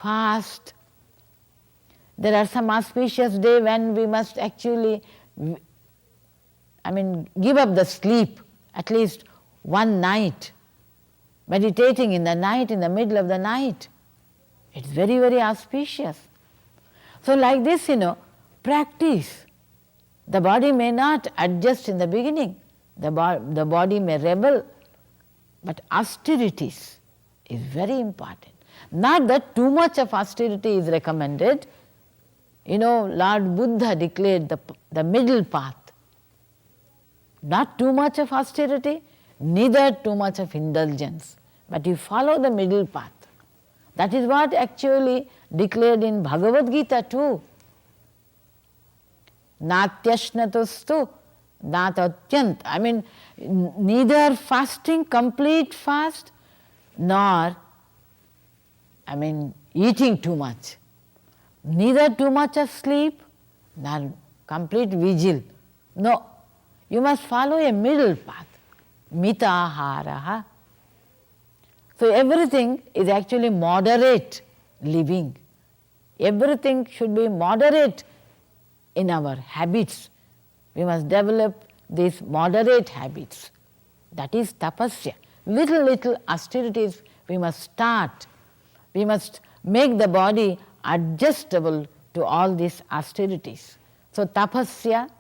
fast. There are some auspicious days when we must actually, give up the sleep at least one night, meditating in the night, in the middle of the night. It's very, very auspicious. So like this, practice. The body may not adjust in the beginning. The body may rebel. But austerities is very important. Not that too much of austerity is recommended. Lord Buddha declared the middle path. Not too much of austerity, neither too much of indulgence. But you follow the middle path. That is what actually declared in Bhagavad Gita too. Natyashnatustu, natatyant. Neither fasting, complete fast, nor, eating too much. Neither too much of sleep, nor complete vigil. No, you must follow a middle path. Mitaharaha. So everything is actually moderate living. Everything should be moderate in our habits. We must develop these moderate habits. That is tapasya. Little austerities we must start. We must make the body adjustable to all these austerities. So tapasya,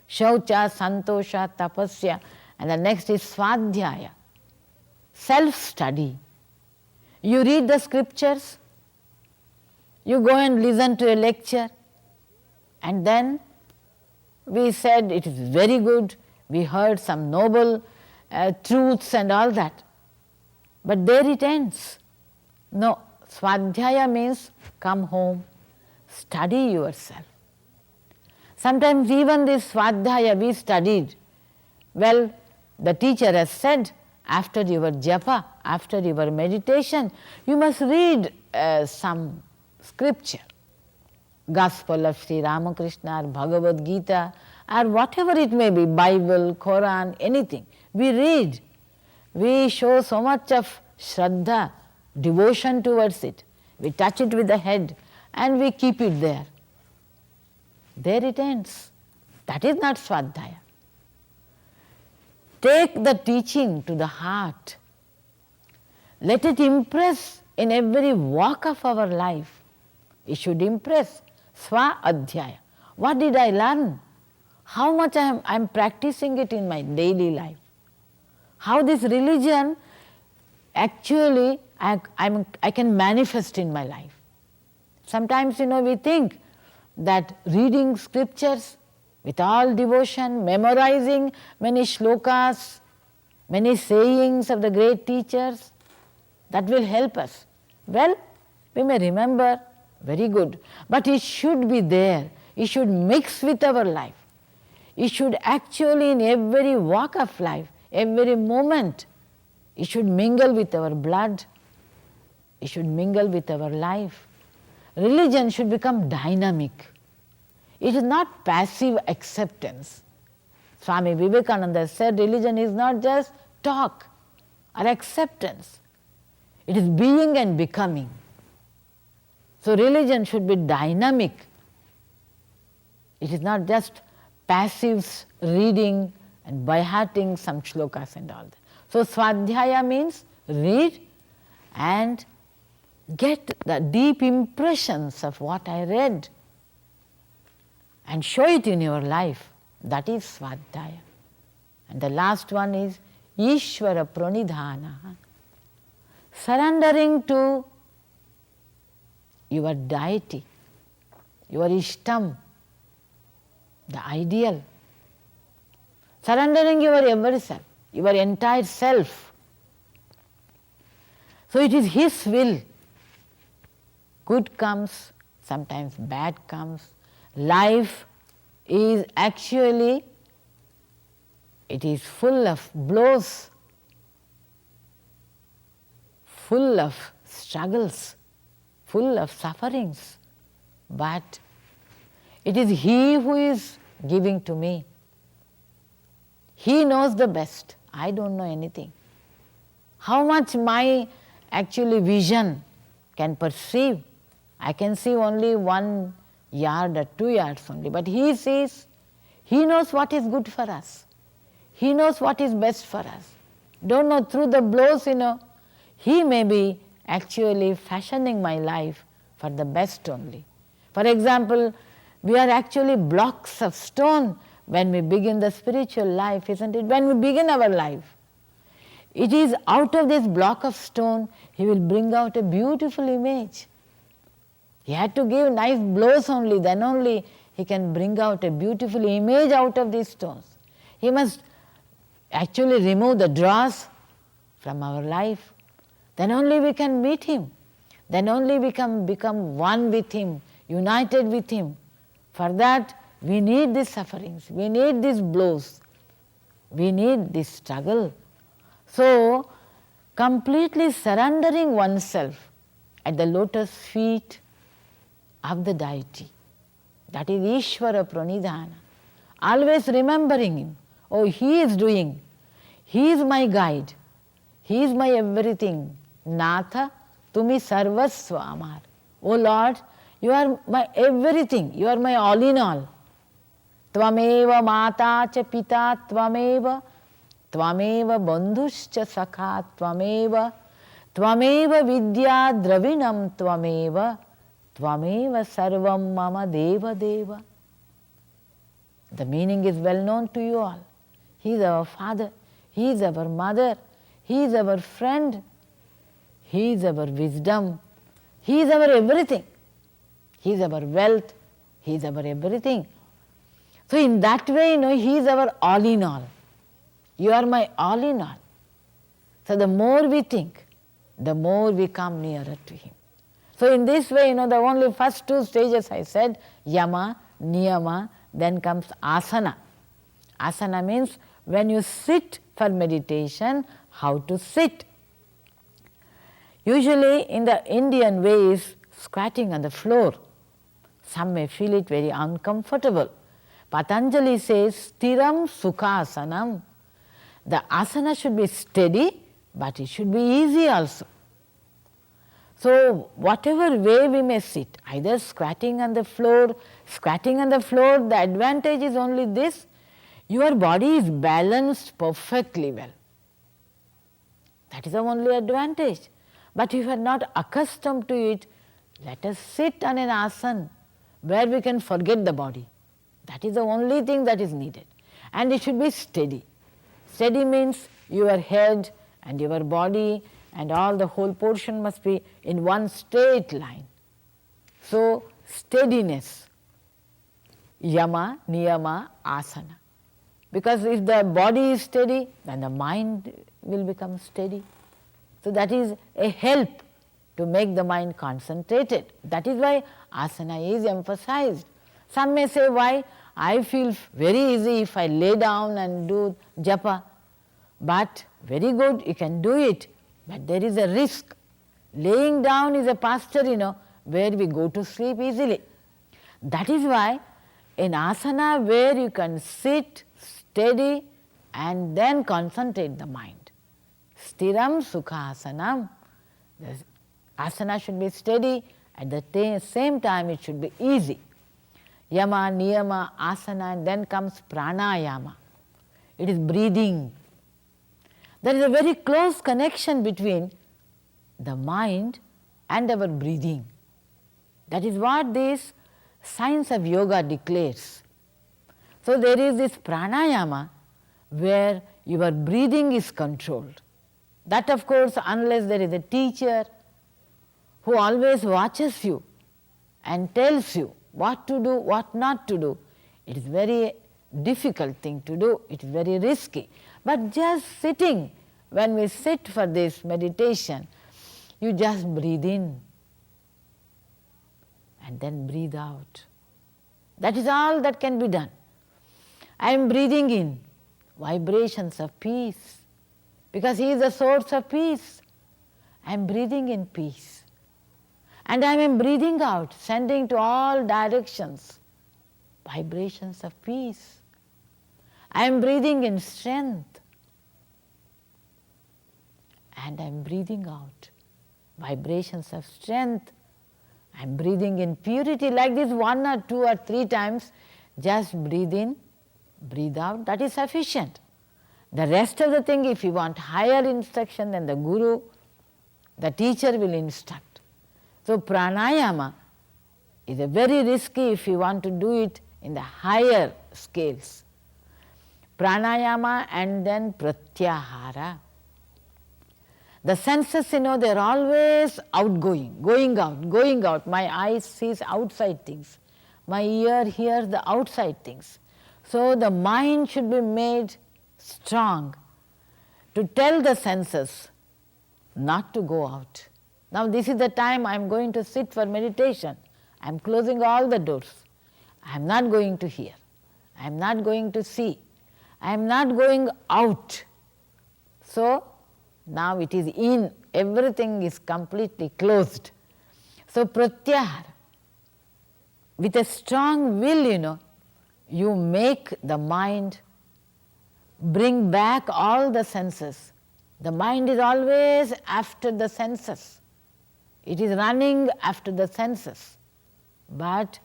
shaucha, santosha, tapasya, and the next is swadhyaya. Self-study. You read the scriptures, you go and listen to a lecture, and then we said it is very good, we heard some noble truths and all that. But there it ends. No, swadhyaya means come home, study yourself. Sometimes even this swadhyaya we studied. Well, the teacher has said, after your japa, after your meditation, you must read some scripture. Gospel of Sri Ramakrishna or Bhagavad Gita or whatever it may be, Bible, Quran, anything. We read. We show so much of shraddha, devotion towards it. We touch it with the head and we keep it there. There it ends. That is not swadhyaya. Take the teaching to the heart. Let it impress in every walk of our life. It should impress. Swa-adhyaya. What did I learn? How much I am practicing it in my daily life. How this religion actually I can manifest in my life. Sometimes we think that reading scriptures with all devotion, memorizing many shlokas, many sayings of the great teachers, that will help us. Well, we may remember, very good, but it should be there. It should mix with our life. It should actually in every walk of life, every moment, it should mingle with our blood. It should mingle with our life. Religion should become dynamic. It is not passive acceptance. Swami Vivekananda said religion is not just talk or acceptance. It is being and becoming. So religion should be dynamic. It is not just passive reading and by-hearting some shlokas and all that. So swadhyaya means read and get the deep impressions of what I read and show it in your life. That is swadhyaya. And the last one is Ishvara pranidhana. Surrendering to your deity, your ishtam, the ideal. Surrendering your every self, your entire self. So it is His will. Good comes, sometimes bad comes. Life is actually, it is full of blows, full of struggles, full of sufferings. But it is He who is giving to me. He knows the best. I don't know anything. How much my actually vision can perceive. I can see only 1 yard or 2 yards only, but he sees, he knows what is good for us. He knows what is best for us. Don't know, through the blows, he may be actually fashioning my life for the best only. For example, we are actually blocks of stone when we begin the spiritual life, isn't it? When we begin our life, it is out of this block of stone, he will bring out a beautiful image. He had to give nice blows only, then only he can bring out a beautiful image out of these stones. He must actually remove the dross from our life. Then only we can meet him. Then only we can become one with him, united with him. For that, we need these sufferings, we need these blows, we need this struggle. So, completely surrendering oneself at the lotus feet of the deity, that is Ishvara Pranidhana. Always remembering him. Oh, he is doing, he is my guide, he is my everything. Natha, tumi sarvasva amar. Oh Lord, you are my everything, you are my all in all. Tvameva mata cha pita tvameva, tvameva bandhuscha sakha tvameva, tvameva vidya dravinam tvameva, tvameva sarvam mama deva deva. The meaning is well known to you all. He is our father, he is our mother, he is our friend, he is our wisdom, he is our everything. He is our wealth, he is our everything. So in that way, he is our all in all. You are my all in all. So the more we think, the more we come nearer to him. So in this way, the only first 2 stages I said, yama, niyama, then comes asana. Asana means when you sit for meditation, how to sit. Usually in the Indian way is squatting on the floor. Some may feel it very uncomfortable. Patanjali says, stiram sukhasanam. The asana should be steady, but it should be easy also. So whatever way we may sit, either squatting on the floor, the advantage is only this, your body is balanced perfectly well. That is the only advantage. But if you are not accustomed to it, let us sit on an asana where we can forget the body. That is the only thing that is needed. And it should be steady. Steady means your head and your body and all the whole portion must be in one straight line. So, steadiness. Yama, niyama, asana. Because if the body is steady, then the mind will become steady. So that is a help to make the mind concentrated. That is why asana is emphasized. Some may say, why? I feel very easy if I lay down and do japa. But very good, you can do it. But there is a risk. Laying down is a posture, where we go to sleep easily. That is why in asana where you can sit steady and then concentrate the mind. Stiram sukhasanam. The asana should be steady, at the same time it should be easy. Yama, niyama, asana, and then comes pranayama. It is breathing. There is a very close connection between the mind and our breathing. That is what this science of yoga declares. So there is this pranayama where your breathing is controlled. That of course, unless there is a teacher who always watches you and tells you what to do, what not to do, it is very difficult thing to do, it is very risky. But just sitting, when we sit for this meditation, you just breathe in and then breathe out. That is all that can be done. I am breathing in vibrations of peace, because he is the source of peace. I am breathing in peace. And I am breathing out, sending to all directions vibrations of peace. I am breathing in strength. And I am breathing out vibrations of strength. I am breathing in purity like this 1 or 2 or 3 times. Just breathe in, breathe out, that is sufficient. The rest of the thing, if you want higher instruction, then the guru, the teacher will instruct. So pranayama is a very risky if you want to do it in the higher scales. Pranayama and then pratyahara. The senses, they are always outgoing, going out, going out. My eye sees outside things. My ear hears the outside things. So the mind should be made strong to tell the senses not to go out. Now this is the time I am going to sit for meditation. I am closing all the doors. I am not going to hear. I am not going to see. I am not going out. So now it is in, everything is completely closed. So pratyahara, with a strong will, you make the mind bring back all the senses. The mind is always after the senses. It is running after the senses. But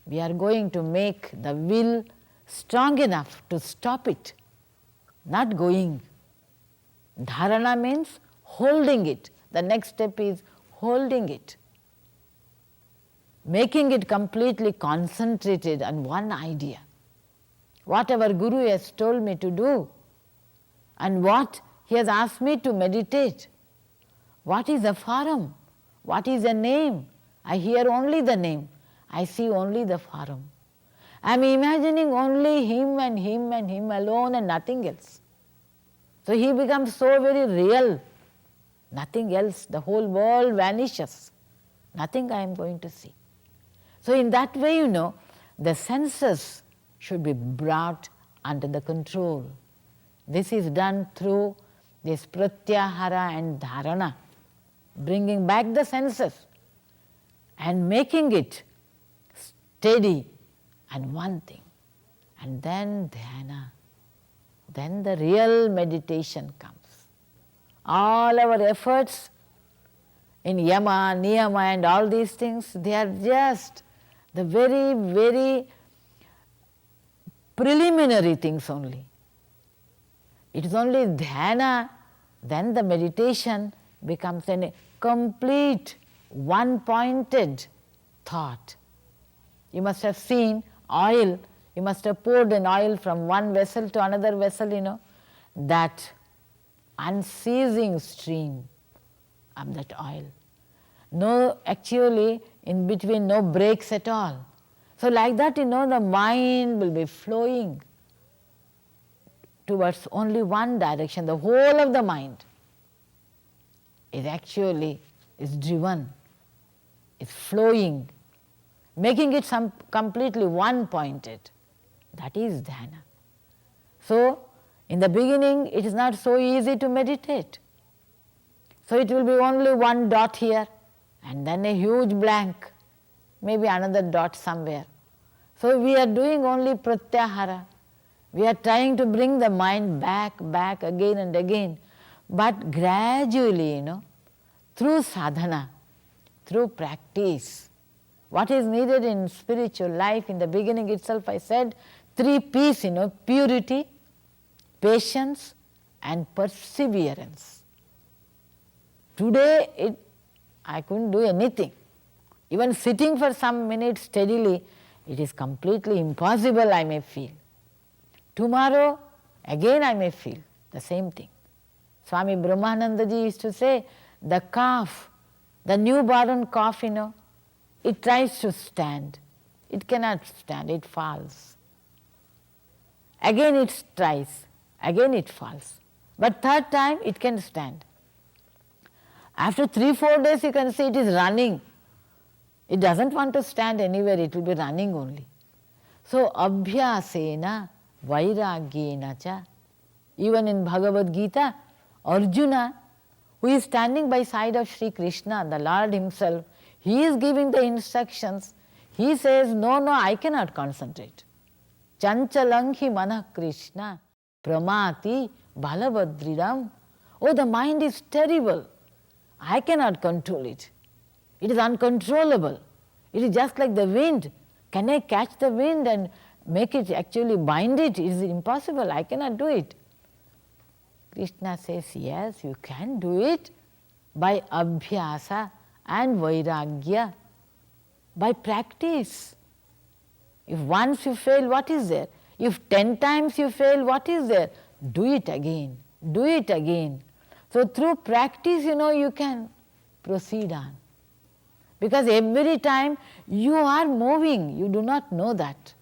we are going to make the will strong enough to stop it, not going. Dharana means holding it. The next step is holding it. Making it completely concentrated on one idea. What our Guru has told me to do and what he has asked me to meditate. What is the forum? What is the name? I hear only the name. I see only the forum. I am imagining only him and him and him alone and nothing else. So he becomes so very real. Nothing else. The whole world vanishes. Nothing I am going to see. So in that way, the senses should be brought under the control. This is done through this pratyahara and dharana, bringing back the senses and making it steady and one thing. And then dhyana, then the real meditation comes. All our efforts in yama, niyama and all these things, they are just the very, very preliminary things only. It is only dhyana, then the meditation becomes a complete one-pointed thought. You must have seen oil, you must have poured an oil from one vessel to another vessel, that unceasing stream of that oil. No, actually, in between no breaks at all. So like that, the mind will be flowing towards only one direction. The whole of the mind is driven, is flowing, making it completely one-pointed. That is dhyana. So, in the beginning, it is not so easy to meditate. So it will be only one dot here, and then a huge blank, maybe another dot somewhere. So we are doing only pratyahara. We are trying to bring the mind back again and again. But gradually, through sadhana, through practice, what is needed in spiritual life, in the beginning itself I said, 3 P's, purity, patience and perseverance. Today, I couldn't do anything. Even sitting for some minutes steadily, it is completely impossible, I may feel. Tomorrow, again I may feel the same thing. Swami Brahmanandaji used to say, the calf, the newborn calf, it tries to stand. It cannot stand, it falls. Again it tries, again it falls. But third time it can stand. After 3-4 days you can see it is running. It doesn't want to stand anywhere, it will be running only. So abhyasena vairagyena cha. Even in Bhagavad Gita, Arjuna, who is standing by side of Sri Krishna, the Lord himself, he is giving the instructions. He says, no, I cannot concentrate. Chanchalanki manah Krishna pramati balavadridam. Oh, the mind is terrible. I cannot control it. It is uncontrollable. It is just like the wind. Can I catch the wind and make it actually bind it? It is impossible. I cannot do it. Krishna says, yes, you can do it by abhyasa and vairagya, by practice. If once you fail, what is there? If 10 times you fail, what is there? Do it again. Do it again. So through practice, you can proceed on. Because every time you are moving, you do not know that.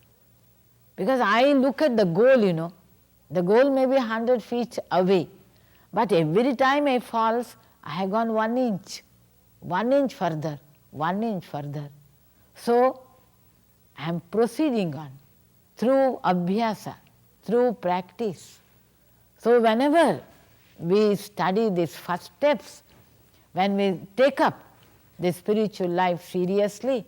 Because I look at the goal, the goal may be 100 feet away. But every time I falls, I have gone 1 inch further, 1 inch further. So I am proceeding on through abhyasa, through practice. So whenever we study these first steps, when we take up the spiritual life seriously,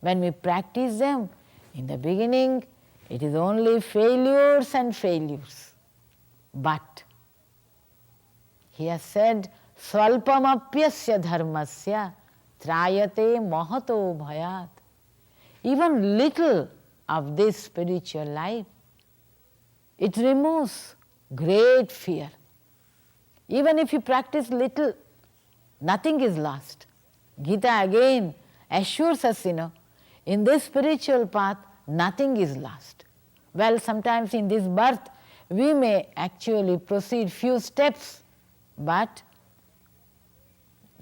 when we practice them, in the beginning it is only failures and failures. But he has said, Swalpamapyasya dharmasya trayate mahato bhayat. Even little of this spiritual life, it removes great fear. Even if you practice little, nothing is lost. Gita again assures us, in this spiritual path, nothing is lost. Well, sometimes in this birth, we may actually proceed few steps, but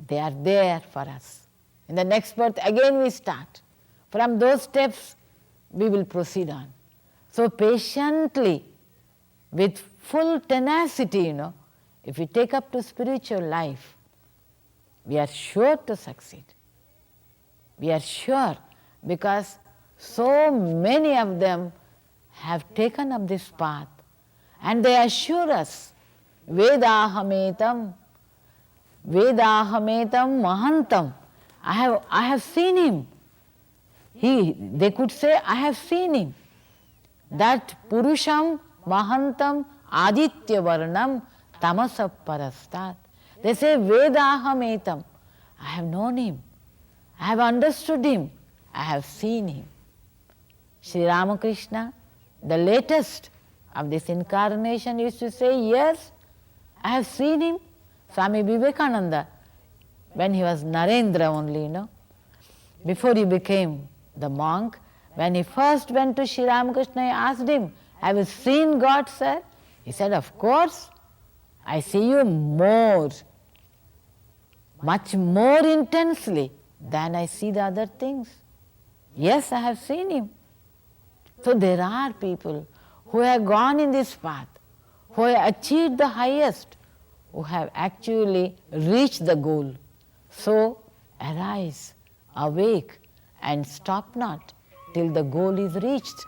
they are there for us. In the next birth, again we start. From those steps, we will proceed on. So patiently, with full tenacity, if we take up to spiritual life, we are sure to succeed. We are sure, because so many of them have taken up this path and they assure us, Vedahametam Mahantam. I have seen him. They could say, I have seen him. That Purusham Mahantam Aditya Varnam Tamasa Parastat. They say, Vedahametam. I have known him. I have understood him. I have seen him. Sri Ramakrishna, the latest of this incarnation, used to say, yes, I have seen him. Swami Vivekananda, when he was Narendra only, before he became the monk, when he first went to Sri Ramakrishna, I asked him, have you seen God, sir? He said, of course, I see you much more intensely than I see the other things. Yes, I have seen him. So there are people who have gone in this path, who have achieved the highest, who have actually reached the goal. So arise, awake, and stop not till the goal is reached.